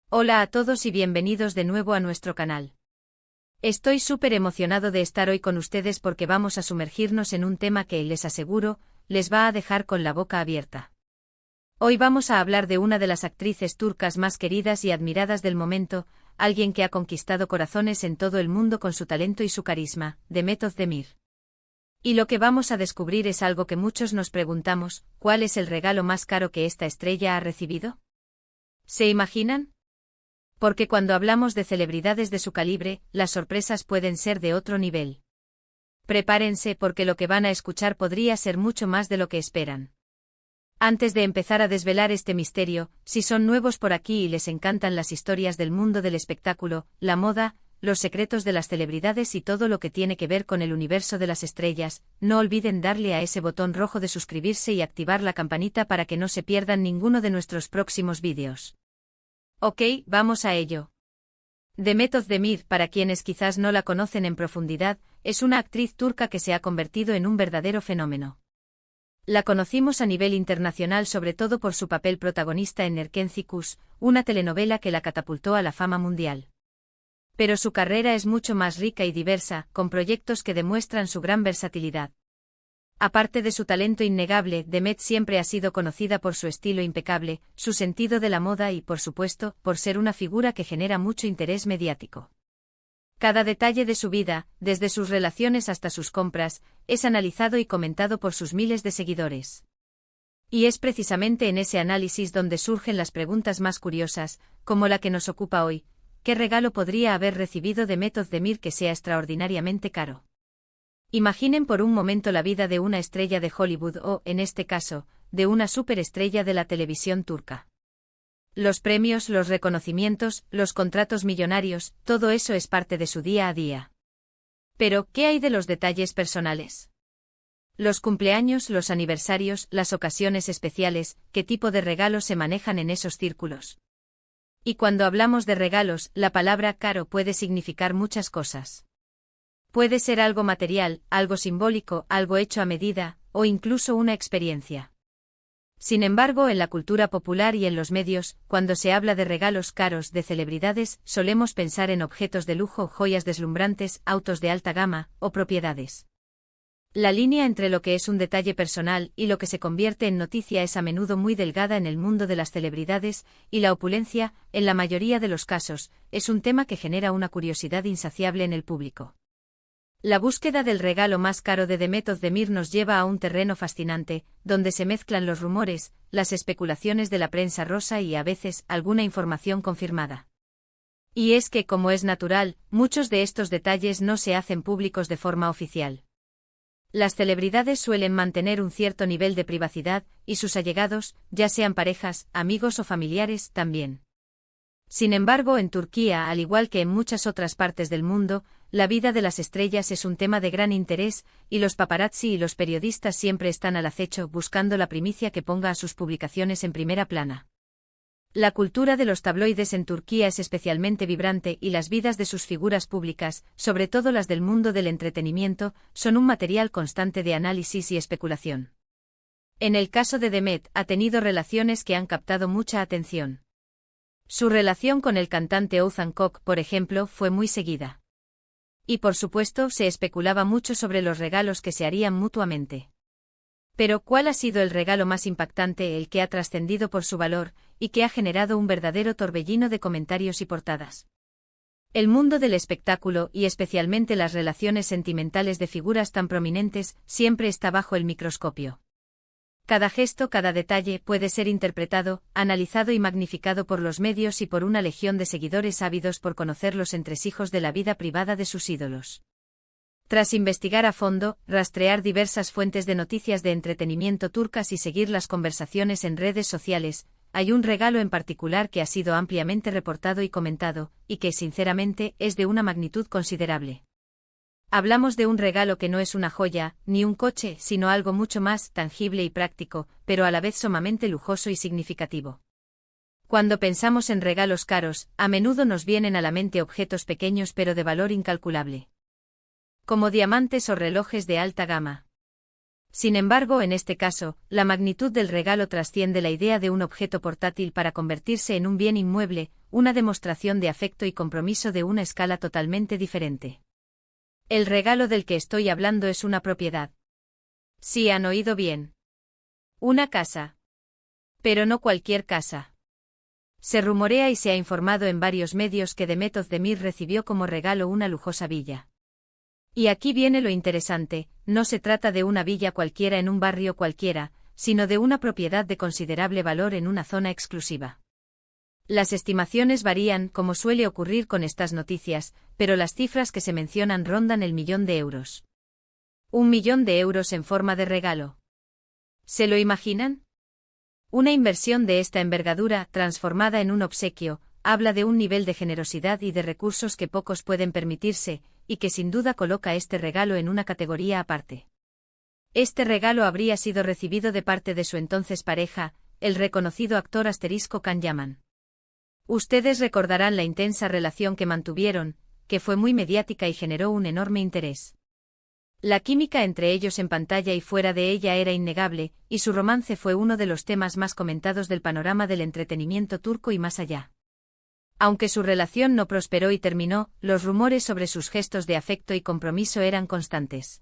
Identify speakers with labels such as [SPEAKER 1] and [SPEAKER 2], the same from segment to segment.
[SPEAKER 1] Hola a todos y bienvenidos de nuevo a nuestro canal. Estoy súper emocionado de estar hoy con ustedes porque vamos a sumergirnos en un tema que, les aseguro, les va a dejar con la boca abierta. Hoy vamos a hablar de una de las actrices turcas más queridas y admiradas del momento, alguien que ha conquistado corazones en todo el mundo con su talento y su carisma, Demet Özdemir. Y lo que vamos a descubrir es algo que muchos nos preguntamos: ¿cuál es el regalo más caro que esta estrella ha recibido? ¿Se imaginan? Porque cuando hablamos de celebridades de su calibre, las sorpresas pueden ser de otro nivel. Prepárense porque lo que van a escuchar podría ser mucho más de lo que esperan. Antes de empezar a desvelar este misterio, si son nuevos por aquí y les encantan las historias del mundo del espectáculo, la moda, los secretos de las celebridades y todo lo que tiene que ver con el universo de las estrellas, no olviden darle a ese botón rojo de suscribirse y activar la campanita para que no se pierdan ninguno de nuestros próximos vídeos. Ok, vamos a ello. Demet Özdemir, para quienes quizás no la conocen en profundidad, es una actriz turca que se ha convertido en un verdadero fenómeno. La conocimos a nivel internacional sobre todo por su papel protagonista en Erkenci Kuş, una telenovela que la catapultó a la fama mundial. Pero su carrera es mucho más rica y diversa, con proyectos que demuestran su gran versatilidad. Aparte de su talento innegable, Demet siempre ha sido conocida por su estilo impecable, su sentido de la moda y, por supuesto, por ser una figura que genera mucho interés mediático. Cada detalle de su vida, desde sus relaciones hasta sus compras, es analizado y comentado por sus miles de seguidores. Y es precisamente en ese análisis donde surgen las preguntas más curiosas, como la que nos ocupa hoy: ¿qué regalo podría haber recibido Demet Özdemir que sea extraordinariamente caro? Imaginen por un momento la vida de una estrella de Hollywood o, en este caso, de una superestrella de la televisión turca. Los premios, los reconocimientos, los contratos millonarios, todo eso es parte de su día a día. Pero, ¿qué hay de los detalles personales? Los cumpleaños, los aniversarios, las ocasiones especiales, ¿qué tipo de regalos se manejan en esos círculos? Y cuando hablamos de regalos, la palabra caro puede significar muchas cosas. Puede ser algo material, algo simbólico, algo hecho a medida, o incluso una experiencia. Sin embargo, en la cultura popular y en los medios, cuando se habla de regalos caros de celebridades, solemos pensar en objetos de lujo, joyas deslumbrantes, autos de alta gama, o propiedades. La línea entre lo que es un detalle personal y lo que se convierte en noticia es a menudo muy delgada en el mundo de las celebridades, y la opulencia, en la mayoría de los casos, es un tema que genera una curiosidad insaciable en el público. La búsqueda del regalo más caro de Demet Özdemir nos lleva a un terreno fascinante, donde se mezclan los rumores, las especulaciones de la prensa rosa y, a veces, alguna información confirmada. Y es que, como es natural, muchos de estos detalles no se hacen públicos de forma oficial. Las celebridades suelen mantener un cierto nivel de privacidad, y sus allegados, ya sean parejas, amigos o familiares, también. Sin embargo, en Turquía, al igual que en muchas otras partes del mundo, la vida de las estrellas es un tema de gran interés, y los paparazzi y los periodistas siempre están al acecho buscando la primicia que ponga a sus publicaciones en primera plana. La cultura de los tabloides en Turquía es especialmente vibrante y las vidas de sus figuras públicas, sobre todo las del mundo del entretenimiento, son un material constante de análisis y especulación. En el caso de Demet, ha tenido relaciones que han captado mucha atención. Su relación con el cantante Oğuzhan Koç, por ejemplo, fue muy seguida. Y por supuesto, se especulaba mucho sobre los regalos que se harían mutuamente. Pero, ¿cuál ha sido el regalo más impactante, el que ha trascendido por su valor, y que ha generado un verdadero torbellino de comentarios y portadas? El mundo del espectáculo, y especialmente las relaciones sentimentales de figuras tan prominentes, siempre está bajo el microscopio. Cada gesto, cada detalle puede ser interpretado, analizado y magnificado por los medios y por una legión de seguidores ávidos por conocer los entresijos de la vida privada de sus ídolos. Tras investigar a fondo, rastrear diversas fuentes de noticias de entretenimiento turcas y seguir las conversaciones en redes sociales, hay un regalo en particular que ha sido ampliamente reportado y comentado, y que, sinceramente, es de una magnitud considerable. Hablamos de un regalo que no es una joya, ni un coche, sino algo mucho más tangible y práctico, pero a la vez sumamente lujoso y significativo. Cuando pensamos en regalos caros, a menudo nos vienen a la mente objetos pequeños pero de valor incalculable. Como diamantes o relojes de alta gama. Sin embargo, en este caso, la magnitud del regalo trasciende la idea de un objeto portátil para convertirse en un bien inmueble, una demostración de afecto y compromiso de una escala totalmente diferente. El regalo del que estoy hablando es una propiedad. Sí, han oído bien. Una casa. Pero no cualquier casa. Se rumorea y se ha informado en varios medios que Demet Özdemir recibió como regalo una lujosa villa. Y aquí viene lo interesante, no se trata de una villa cualquiera en un barrio cualquiera, sino de una propiedad de considerable valor en una zona exclusiva. Las estimaciones varían, como suele ocurrir con estas noticias, pero las cifras que se mencionan rondan el 1.000.000 de euros. 1.000.000 de euros en forma de regalo. ¿Se lo imaginan? Una inversión de esta envergadura, transformada en un obsequio, habla de un nivel de generosidad y de recursos que pocos pueden permitirse, y que sin duda coloca este regalo en una categoría aparte. Este regalo habría sido recibido de parte de su entonces pareja, el reconocido actor Can Yaman. Ustedes recordarán la intensa relación que mantuvieron, que fue muy mediática y generó un enorme interés. La química entre ellos en pantalla y fuera de ella era innegable, y su romance fue uno de los temas más comentados del panorama del entretenimiento turco y más allá. Aunque su relación no prosperó y terminó, los rumores sobre sus gestos de afecto y compromiso eran constantes.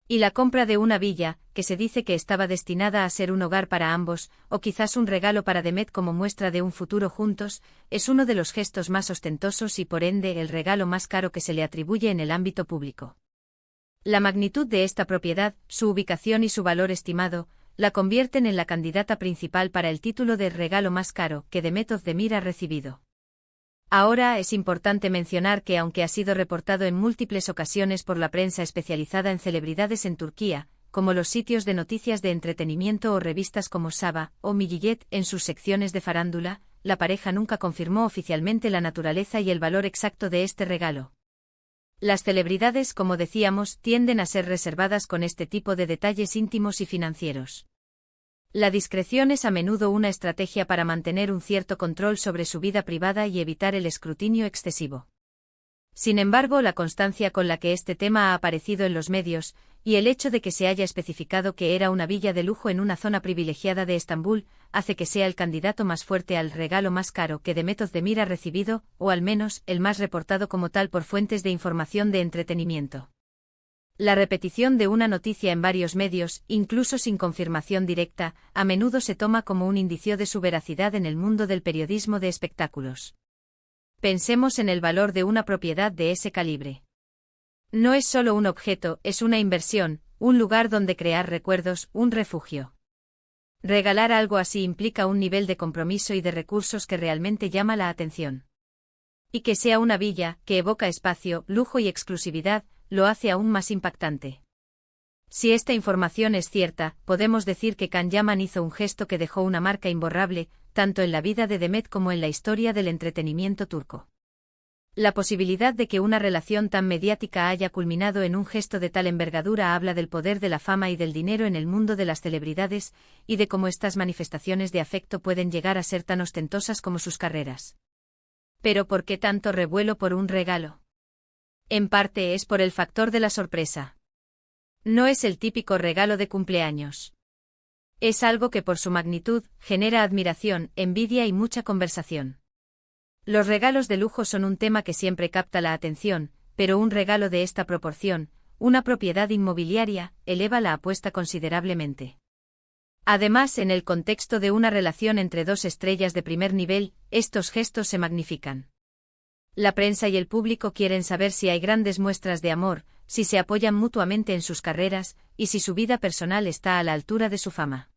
[SPEAKER 1] Y la compra de una villa, que se dice que estaba destinada a ser un hogar para ambos, o quizás un regalo para Demet como muestra de un futuro juntos, es uno de los gestos más ostentosos y por ende el regalo más caro que se le atribuye en el ámbito público. La magnitud de esta propiedad, su ubicación y su valor estimado, la convierten en la candidata principal para el título de regalo más caro que Demet Özdemir ha recibido. Ahora es importante mencionar que aunque ha sido reportado en múltiples ocasiones por la prensa especializada en celebridades en Turquía, como los sitios de noticias de entretenimiento o revistas como Saba o Milliyet en sus secciones de farándula, la pareja nunca confirmó oficialmente la naturaleza y el valor exacto de este regalo. Las celebridades, como decíamos, tienden a ser reservadas con este tipo de detalles íntimos y financieros. La discreción es a menudo una estrategia para mantener un cierto control sobre su vida privada y evitar el escrutinio excesivo. Sin embargo, la constancia con la que este tema ha aparecido en los medios, y el hecho de que se haya especificado que era una villa de lujo en una zona privilegiada de Estambul, hace que sea el candidato más fuerte al regalo más caro que Demet Özdemir ha recibido, o al menos, el más reportado como tal por fuentes de información de entretenimiento. La repetición de una noticia en varios medios, incluso sin confirmación directa, a menudo se toma como un indicio de su veracidad en el mundo del periodismo de espectáculos. Pensemos en el valor de una propiedad de ese calibre. No es solo un objeto, es una inversión, un lugar donde crear recuerdos, un refugio. Regalar algo así implica un nivel de compromiso y de recursos que realmente llama la atención. Y que sea una villa, que evoca espacio, lujo y exclusividad, lo hace aún más impactante. Si esta información es cierta, podemos decir que Can Yaman hizo un gesto que dejó una marca imborrable, tanto en la vida de Demet como en la historia del entretenimiento turco. La posibilidad de que una relación tan mediática haya culminado en un gesto de tal envergadura habla del poder de la fama y del dinero en el mundo de las celebridades, y de cómo estas manifestaciones de afecto pueden llegar a ser tan ostentosas como sus carreras. Pero ¿por qué tanto revuelo por un regalo? En parte es por el factor de la sorpresa. No es el típico regalo de cumpleaños. Es algo que por su magnitud, genera admiración, envidia y mucha conversación. Los regalos de lujo son un tema que siempre capta la atención, pero un regalo de esta proporción, una propiedad inmobiliaria, eleva la apuesta considerablemente. Además, en el contexto de una relación entre dos estrellas de primer nivel, estos gestos se magnifican. La prensa y el público quieren saber si hay grandes muestras de amor, si se apoyan mutuamente en sus carreras, y si su vida personal está a la altura de su fama.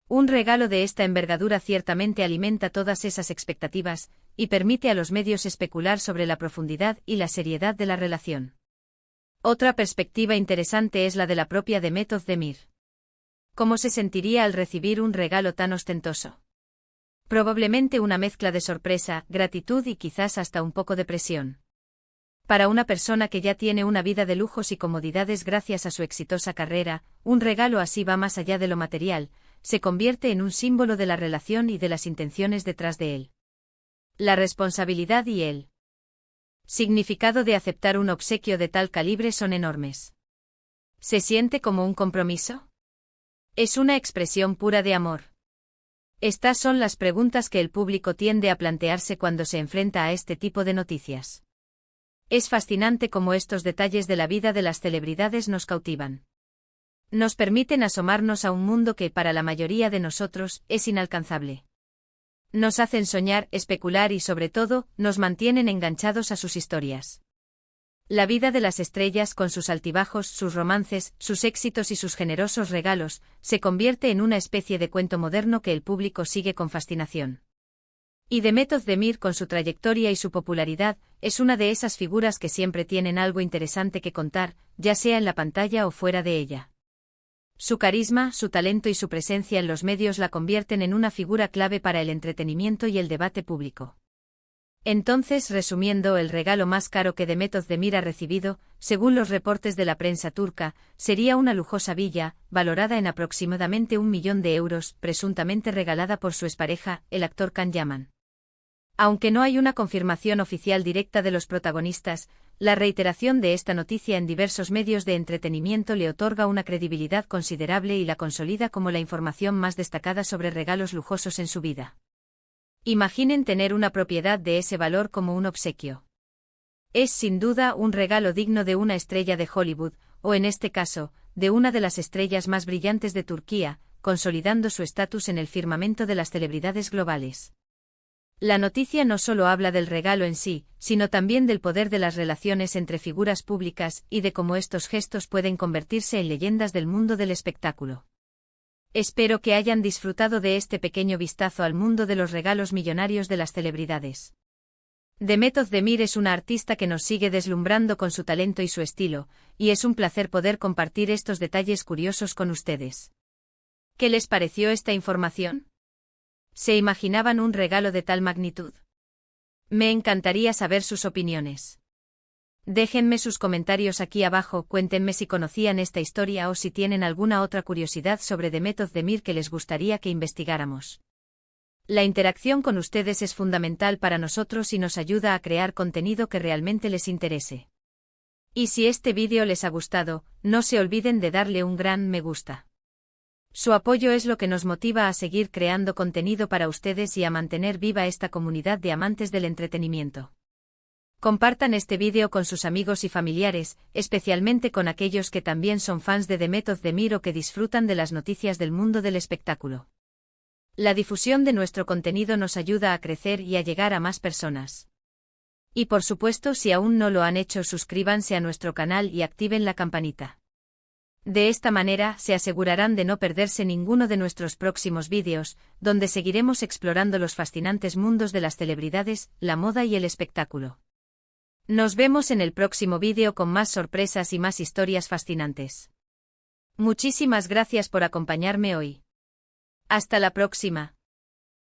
[SPEAKER 1] Un regalo de esta envergadura ciertamente alimenta todas esas expectativas, y permite a los medios especular sobre la profundidad y la seriedad de la relación. Otra perspectiva interesante es la de la propia Demet Özdemir. ¿Cómo se sentiría al recibir un regalo tan ostentoso? Probablemente una mezcla de sorpresa, gratitud y quizás hasta un poco de presión. Para una persona que ya tiene una vida de lujos y comodidades gracias a su exitosa carrera, un regalo así va más allá de lo material, se convierte en un símbolo de la relación y de las intenciones detrás de él. La responsabilidad y el significado de aceptar un obsequio de tal calibre son enormes. ¿Se siente como un compromiso? ¿Es una expresión pura de amor? Estas son las preguntas que el público tiende a plantearse cuando se enfrenta a este tipo de noticias. Es fascinante cómo estos detalles de la vida de las celebridades nos cautivan. Nos permiten asomarnos a un mundo que para la mayoría de nosotros es inalcanzable. Nos hacen soñar, especular y sobre todo, nos mantienen enganchados a sus historias. La vida de las estrellas con sus altibajos, sus romances, sus éxitos y sus generosos regalos, se convierte en una especie de cuento moderno que el público sigue con fascinación. Y Demet Özdemir, con su trayectoria y su popularidad, es una de esas figuras que siempre tienen algo interesante que contar, ya sea en la pantalla o fuera de ella. Su carisma, su talento y su presencia en los medios la convierten en una figura clave para el entretenimiento y el debate público. Entonces, resumiendo, el regalo más caro que Demet Özdemir ha recibido, según los reportes de la prensa turca, sería una lujosa villa, valorada en aproximadamente 1 millón de euros, presuntamente regalada por su expareja, el actor Can Yaman. Aunque no hay una confirmación oficial directa de los protagonistas, la reiteración de esta noticia en diversos medios de entretenimiento le otorga una credibilidad considerable y la consolida como la información más destacada sobre regalos lujosos en su vida. Imaginen tener una propiedad de ese valor como un obsequio. Es sin duda un regalo digno de una estrella de Hollywood, o en este caso, de una de las estrellas más brillantes de Turquía, consolidando su estatus en el firmamento de las celebridades globales. La noticia no solo habla del regalo en sí, sino también del poder de las relaciones entre figuras públicas y de cómo estos gestos pueden convertirse en leyendas del mundo del espectáculo. Espero que hayan disfrutado de este pequeño vistazo al mundo de los regalos millonarios de las celebridades. Demet Özdemir es una artista que nos sigue deslumbrando con su talento y su estilo, y es un placer poder compartir estos detalles curiosos con ustedes. ¿Qué les pareció esta información? ¿Se imaginaban un regalo de tal magnitud? Me encantaría saber sus opiniones. Déjenme sus comentarios aquí abajo, cuéntenme si conocían esta historia o si tienen alguna otra curiosidad sobre Demet Özdemir que les gustaría que investigáramos. La interacción con ustedes es fundamental para nosotros y nos ayuda a crear contenido que realmente les interese. Y si este vídeo les ha gustado, no se olviden de darle un gran me gusta. Su apoyo es lo que nos motiva a seguir creando contenido para ustedes y a mantener viva esta comunidad de amantes del entretenimiento. Compartan este vídeo con sus amigos y familiares, especialmente con aquellos que también son fans de Demet Özdemir o que disfrutan de las noticias del mundo del espectáculo. La difusión de nuestro contenido nos ayuda a crecer y a llegar a más personas. Y por supuesto, si aún no lo han hecho, suscríbanse a nuestro canal y activen la campanita. De esta manera, se asegurarán de no perderse ninguno de nuestros próximos vídeos, donde seguiremos explorando los fascinantes mundos de las celebridades, la moda y el espectáculo. Nos vemos en el próximo vídeo con más sorpresas y más historias fascinantes. Muchísimas gracias por acompañarme hoy. Hasta la próxima.